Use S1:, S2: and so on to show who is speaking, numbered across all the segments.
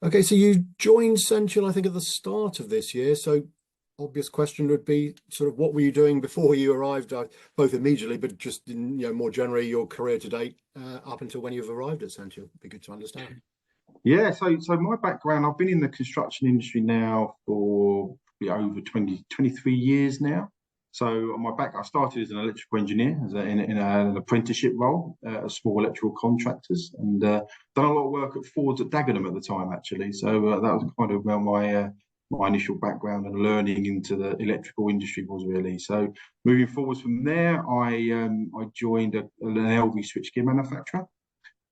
S1: Okay, so you joined Centiel, I think, at the start of this year. So obvious question would be sort of what were you doing before you arrived, both immediately, but just in, more generally your career to date, up until when you've arrived at Centiel. It'd be good to understand.
S2: Yeah, so my background, I've been in the construction industry now for over 23 years now. So I started as an electrical engineer, in an apprenticeship role at small electrical contractors, and done a lot of work at Ford's at Dagenham at the time, actually. So that was kind of where my initial background and learning into the electrical industry was really. So moving forwards from there, I joined an LV switchgear manufacturer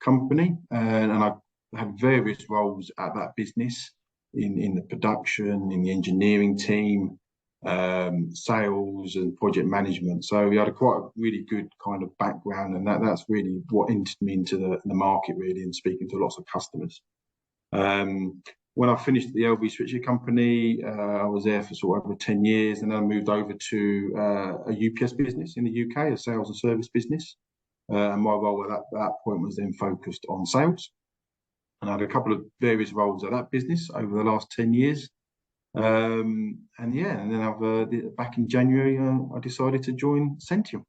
S2: company, and I had various roles at that business in the production, in the engineering team, sales and project management. So we had a quite a really good kind of background, and that's really what entered me into the market really, and speaking to lots of customers. When I finished at the LV Switcher company, I was there for sort of over 10 years, and then I moved over to a UPS business in the UK, a sales and service business. And my role at that point was then focused on sales. And I had a couple of various roles at that business over the last 10 years. And then back in January, I decided to join Centiel.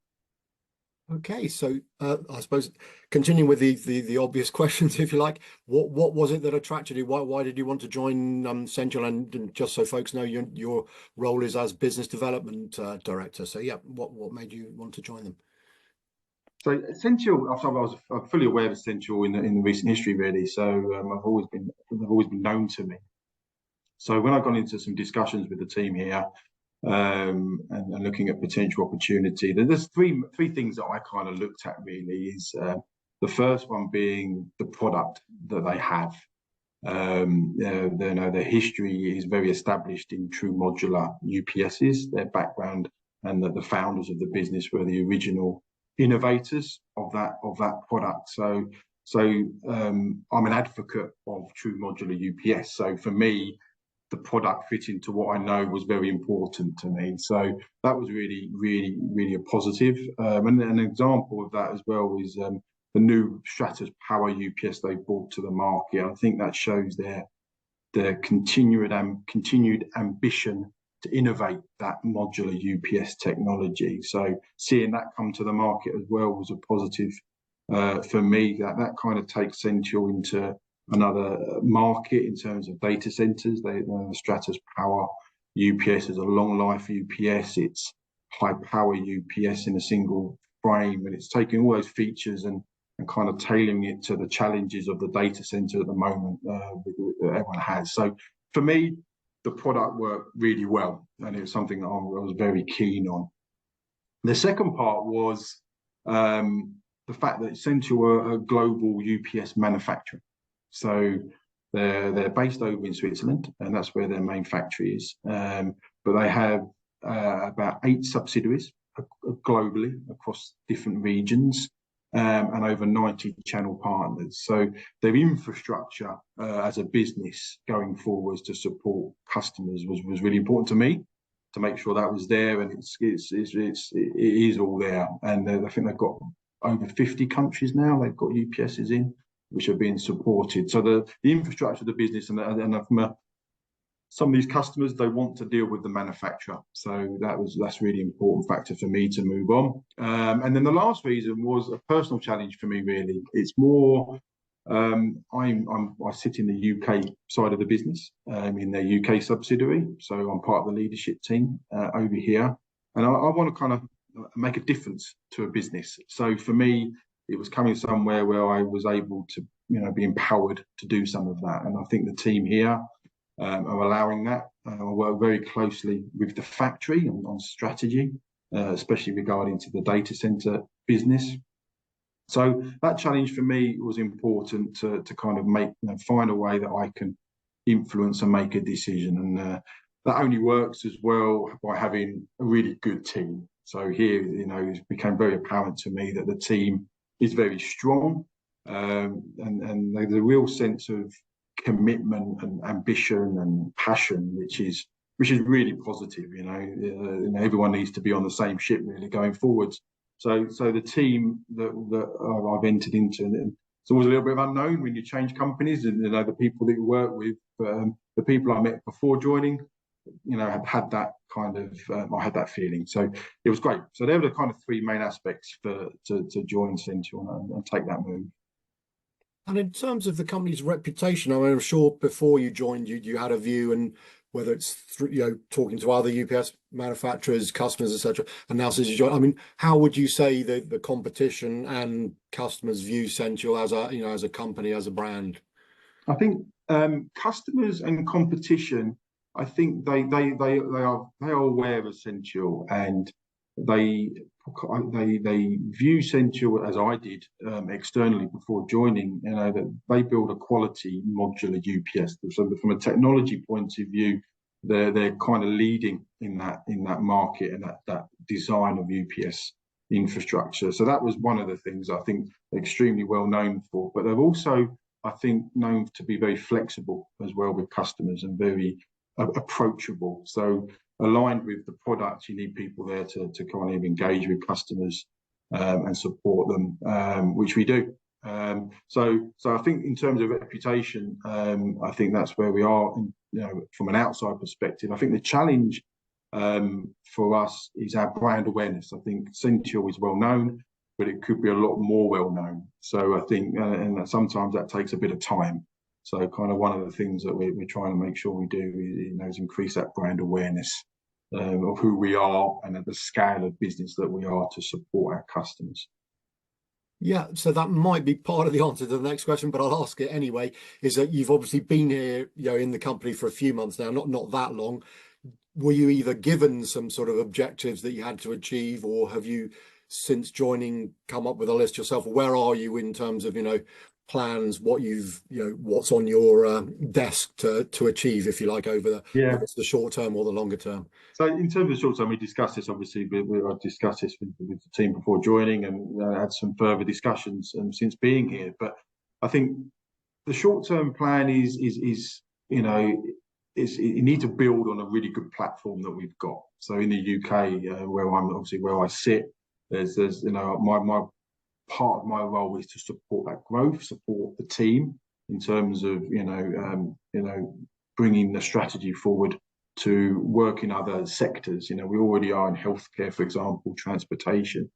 S1: Okay, so I suppose continuing with the obvious questions, if you like, what was it that attracted you? Why did you want to join Centiel? And just so folks know, your role is as business development director. So yeah, what made you want to join them?
S2: So Centiel, I'm fully aware of Centiel in the recent history, really. So they've always been known to me. So when I got into some discussions with the team here, and looking at potential opportunity, there's three things that I kind of looked at really. Is the first one being the product that they have. Their history is very established in true modular UPSs. Their background and that the founders of the business were the original innovators of that product. So I'm an advocate of true modular UPS. So for me, the product fit into what I know was very important to me. So that was really, really, really a positive. And an example of that as well is the new Stratus Power UPS they brought to the market. I think that shows their continued ambition to innovate that modular UPS technology. So seeing that come to the market as well was a positive for me. That kind of takes Centiel into another market in terms of data centers. The Stratus Power UPS is a long life UPS. It's high power UPS in a single frame, and it's taking all those features and kind of tailoring it to the challenges of the data center at the moment that everyone has. So for me, the product worked really well, and it was something that I was very keen on. The second part was the fact that Centiel are a global UPS manufacturer. So they're based over in Switzerland, and that's where their main factory is. But they have about 8 subsidiaries globally across different regions, and over 90 channel partners. So their infrastructure as a business going forwards to support customers was really important to me, to make sure that was there, and it is all there. And I think they've got over 50 countries now they've got UPSs in, which are being supported. So the infrastructure of the business and from some of these customers, they want to deal with the manufacturer. So that's really important factor for me to move on. And then the last reason was a personal challenge for me, really. It's more, I sit in the UK side of the business, in their UK subsidiary. So I'm part of the leadership team over here. And I want to kind of make a difference to a business. So for me, it was coming somewhere where I was able to, be empowered to do some of that. And I think the team here are allowing that. I work very closely with the factory on strategy, especially regarding to the data center business. So that challenge for me was important to kind of find a way that I can influence and make a decision. And that only works as well by having a really good team. So here, it became very apparent to me that the team is very strong, and there's a real sense of commitment and ambition and passion, which is really positive. Everyone needs to be on the same ship really going forwards. So the team that I've entered into it's always a little bit of unknown when you change companies, and the people that you work with. The people I met before joining, had that kind of, I had that feeling. So it was great. So they were the kind of three main aspects to join Centiel and take that move.
S1: And in terms of the company's reputation, I mean, I'm sure before you joined, you had a view, and whether it's through, talking to other UPS manufacturers, customers, etc. And now since you joined, I mean, how would you say the competition and customers view Centiel as as a company, as a brand?
S2: I think customers and competition, I think they are aware of Centiel, and they view Centiel as I did externally before joining. That they build a quality modular UPS. So from a technology point of view, they're kind of leading in that market and that design of UPS infrastructure. So that was one of the things I think they're extremely well known for. But they're also, I think, known to be very flexible as well with customers and very approachable. So aligned with the product, you need people there to kind of engage with customers and support them, which we do. So I think in terms of reputation, I think that's where we are. From an outside perspective, I think the challenge for us is our brand awareness. I think Centiel is well known, but it could be a lot more well known. So I think, and that sometimes that takes a bit of time. So kind of one of the things that we're trying to make sure we do is increase that brand awareness of who we are and at the scale of business that we are to support our customers.
S1: Yeah, so that might be part of the answer to the next question, but I'll ask it anyway. Is that you've obviously been here, in the company for a few months now, not that long. Were you either given some sort of objectives that you had to achieve, or have you, since joining, come up with a list yourself? Where are you in terms of plans, what what's on your desk to achieve, if you like, over whether it's the short term or the longer term?
S2: So in terms of the short term, we discussed this obviously. I discussed this with the team before joining, and had some further discussions since being here. But I think the short term plan is you need to build on a really good platform that we've got. So in the UK, where I sit, there's my part of my role is to support that growth, support the team in terms of bringing the strategy forward to work in other sectors. We already are in healthcare, for example, transportation,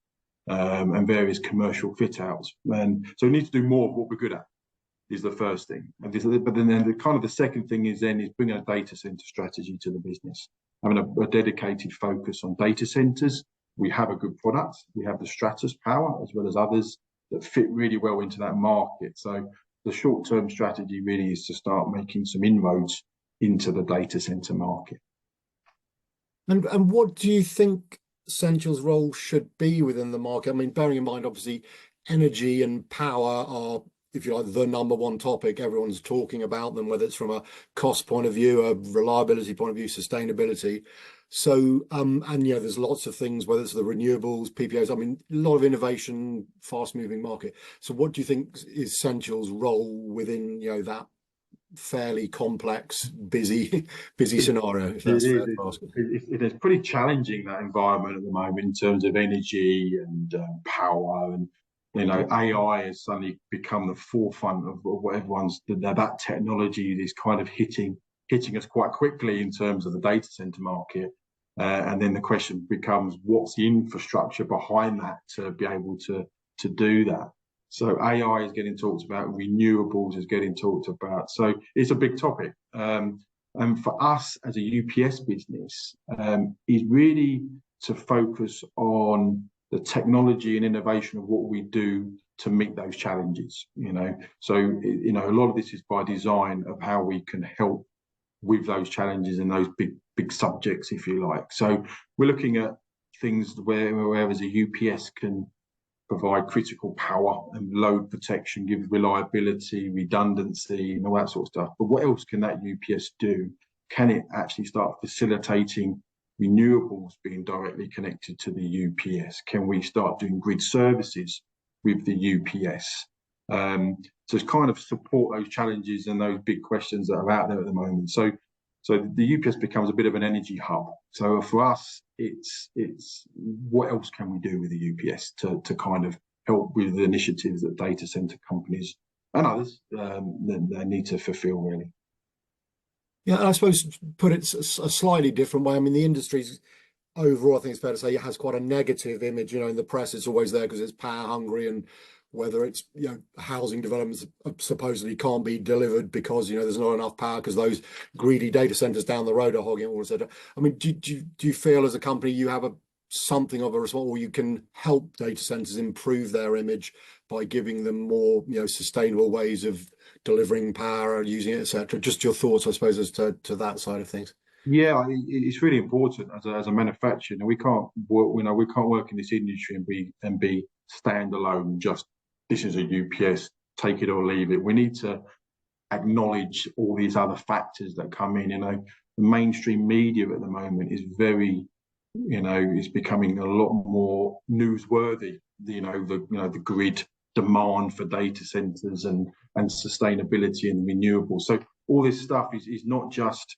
S2: and various commercial fit outs. And so we need to do more of what we're good at, is the first thing. But then the second thing is bringing a data center strategy to the business, having a dedicated focus on data centers. We have a good product. We have the Stratus power as well as others that fit really well into that market. So the short-term strategy really is to start making some inroads into the data center market.
S1: And what do you think Centiel's role should be within the market? I mean, bearing in mind, obviously, energy and power are, if you like, the number one topic. Everyone's talking about them, whether it's from a cost point of view, a reliability point of view, sustainability. So, and there's lots of things, whether it's the renewables, PPAs, I mean, a lot of innovation, fast moving market. So what do you think is Centiel's role within, that fairly complex, busy scenario, if that's fair to ask?
S2: It is pretty challenging, that environment at the moment, in terms of energy and power, and AI has suddenly become the forefront of what everyone's. That technology is kind of hitting us quite quickly in terms of the data center market, and then the question becomes, what's the infrastructure behind that to be able to do that? So AI is getting talked about, renewables is getting talked about. So it's a big topic. And for us as a UPS business, is really to focus on the technology and innovation of what we do to meet those challenges. So a lot of this is by design of how we can help with those challenges and those big subjects, if you like. So we're looking at things where as a UPS can provide critical power and load protection, give reliability, redundancy, and all that sort of stuff. But what else can that UPS do? Can it actually start facilitating renewables being directly connected to the UPS? Can we start doing grid services with the UPS? So it's kind of support those challenges and those big questions that are out there at the moment. So the UPS becomes a bit of an energy hub. So for us, it's what else can we do with the UPS to kind of help with the initiatives that data center companies and others they need to fulfill, really.
S1: Yeah, and I suppose put it a slightly different way. I mean, the industry's overall, I think it's fair to say it has quite a negative image. In the press, it's always there because it's power hungry, and whether it's housing developments supposedly can't be delivered because there's not enough power because those greedy data centers down the road are hogging it all, etc. I mean, do you feel as a company you have something of a response, or you can help data centers improve their image by giving them more sustainable ways of delivering power, using it, etc. Just your thoughts, I suppose, as to that side of things.
S2: Yeah, it's really important as a manufacturer. We can't work, we can't work in this industry and be standalone. Just this is a UPS, take it or leave it. We need to acknowledge all these other factors that come in. The mainstream media at the moment is very, is becoming a lot more newsworthy. The grid demand for data centers and sustainability and renewables. So all this stuff is not just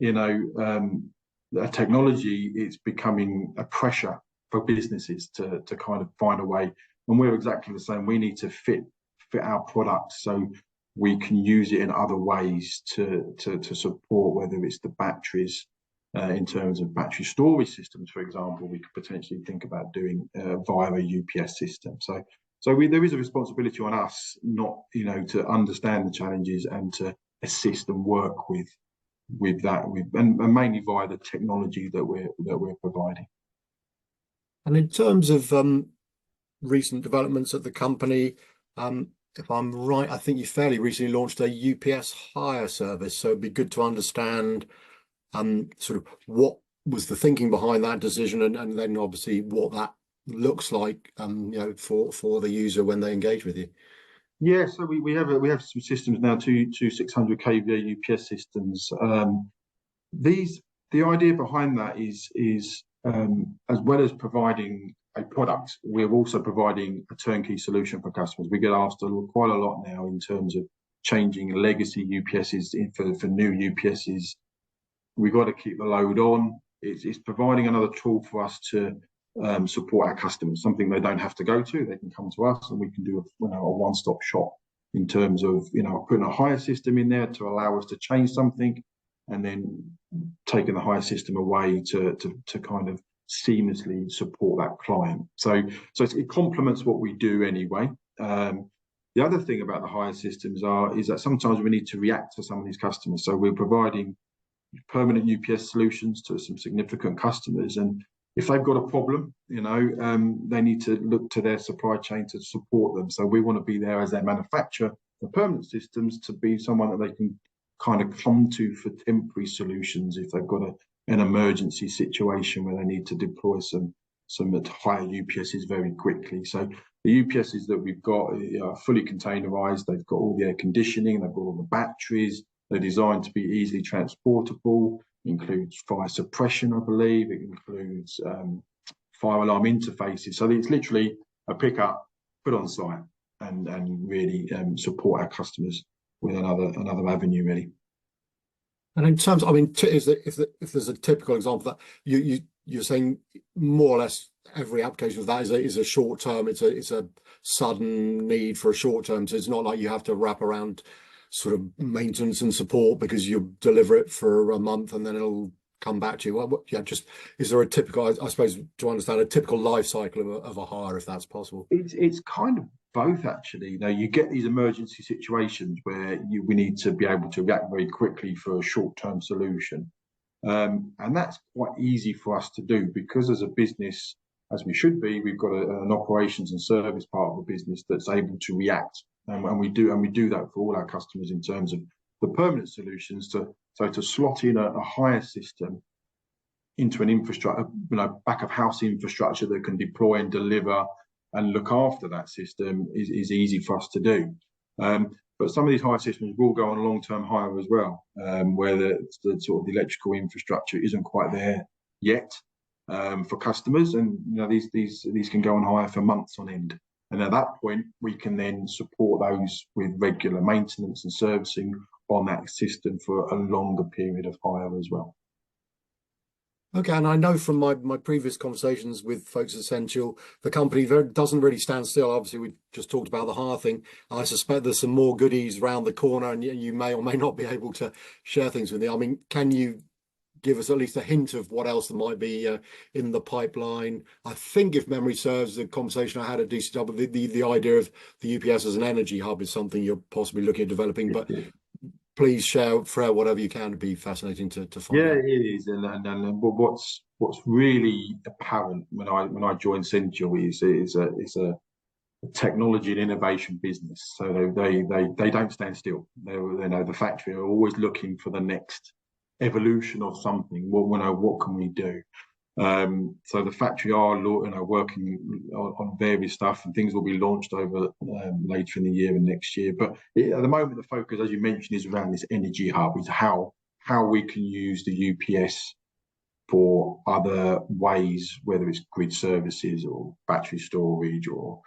S2: a technology. It's becoming a pressure for businesses to kind of find a way, and we're exactly the same. We need to fit our products so we can use it in other ways to support, whether it's the batteries, in terms of battery storage systems, for example. We could potentially think about doing via a UPS system. So there is a responsibility on us, not to understand the challenges and to assist and work with that, and mainly via the technology that we're providing.
S1: And in terms of recent developments at the company, if I'm right, I think you fairly recently launched a UPS hire service. So it'd be good to understand sort of what was the thinking behind that decision, and then obviously what that looks like for the user when they engage with you.
S2: Yeah, so we have some systems now, two 600 kVA UPS systems. The idea behind that is as well as providing a product, we're also providing a turnkey solution for customers. We get asked quite a lot now in terms of changing legacy UPSs for new UPSs. We've got to keep the load on. It's providing another tool for us to support our customers, something they don't have to go to. They can come to us, and we can do a one-stop shop in terms of putting a hire system in there to allow us to change something, and then taking the hire system away to kind of seamlessly support that client. So it complements what we do anyway. The other thing about the hire systems is that sometimes we need to react to some of these customers. So we're providing permanent UPS solutions to some significant customers, and if they've got a problem, they need to look to their supply chain to support them. So we want to be there as their manufacturer for permanent systems, to be someone that they can kind of come to for temporary solutions if they've got an emergency situation where they need to deploy some higher UPSs very quickly. So the UPSs that we've got are fully containerized. They've got all the air conditioning, they've got all the batteries. They're designed to be easily transportable. It includes fire suppression, I believe. It includes fire alarm interfaces. So it's literally a pickup, put on site, and really support our customers with another avenue, really.
S1: And in terms, I mean, if there's a typical example that you're saying more or less every application of that is a short term. It's a sudden need for a short term. So it's not like you have to wrap around sort of maintenance and support because you deliver it for a month and then it'll come back to you. Well, yeah, just is there a typical, I suppose, to understand a typical life cycle of a hire, if that's possible?
S2: It's kind of both, actually. You get these emergency situations where we need to be able to react very quickly for a short-term solution, and that's quite easy for us to do because as a business, as we should be, we've got an operations and service part of the business that's able to react. And we do that for all our customers in terms of the permanent solutions. To slot in a hire system into an infrastructure, back of house infrastructure that can deploy and deliver and look after that system is easy for us to do. But some of these hire systems will go on long-term hire as well, where the sort of the electrical infrastructure isn't quite there yet for customers, and these can go on hire for months on end. And at that point, we can then support those with regular maintenance and servicing on that system for a longer period of hire as well.
S1: Okay, and I know from my previous conversations with folks at Centiel, the company doesn't really stand still. Obviously, we just talked about the hearthing. I suspect there's some more goodies round the corner, and you may or may not be able to share things with me. I mean, can you give us at least a hint of what else there might be in the pipeline? I think, if memory serves, the conversation I had at DCW, the idea of the UPS as an energy hub is something you're possibly looking at developing. But please share whatever you can. It'd be fascinating to find
S2: Yeah,
S1: out.
S2: it is, and what's really apparent when I joined Centiel is a technology and innovation business. So they don't stand still. They know the factory are always looking for the next evolution of something. What can we do? So the factory are working on various stuff, and things will be launched over later in the year and next year. But at the moment, the focus, as you mentioned, is around this energy hub. Is how we can use the UPS for other ways, whether it's grid services or battery storage or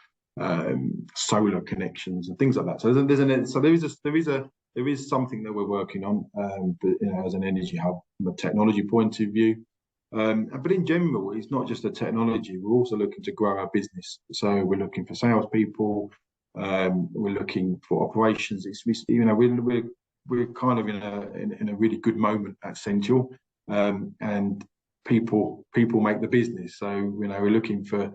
S2: solar connections and things like that. So there is something that we're working on, but, as an energy hub from a technology point of view. But in general, it's not just a technology. We're also looking to grow our business. So we're looking for salespeople. We're looking for operations. We're kind of in a really good moment at Centiel, and people make the business. So we're looking for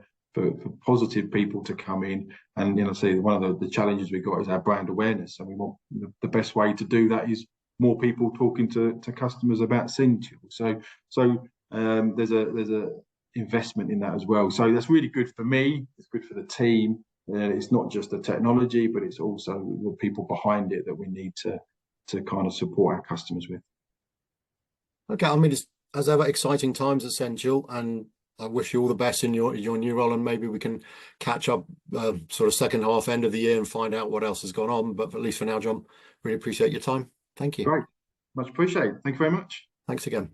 S2: positive people to come in, and say one of the challenges we've got is our brand awareness, and we want the best way to do that is more people talking to customers about Centiel. So there's a investment in that as well. So that's really good for me. It's good for the team. It's not just the technology, but it's also the people behind it that we need to kind of support our customers with.
S1: Okay, I mean, it's as ever exciting times at Centiel, and I wish you all the best in your new role, and maybe we can catch up sort of second half, end of the year, and find out what else has gone on. But at least for now, John, really appreciate your time. Thank you.
S2: Great, much appreciated. Thank you very much.
S1: Thanks again.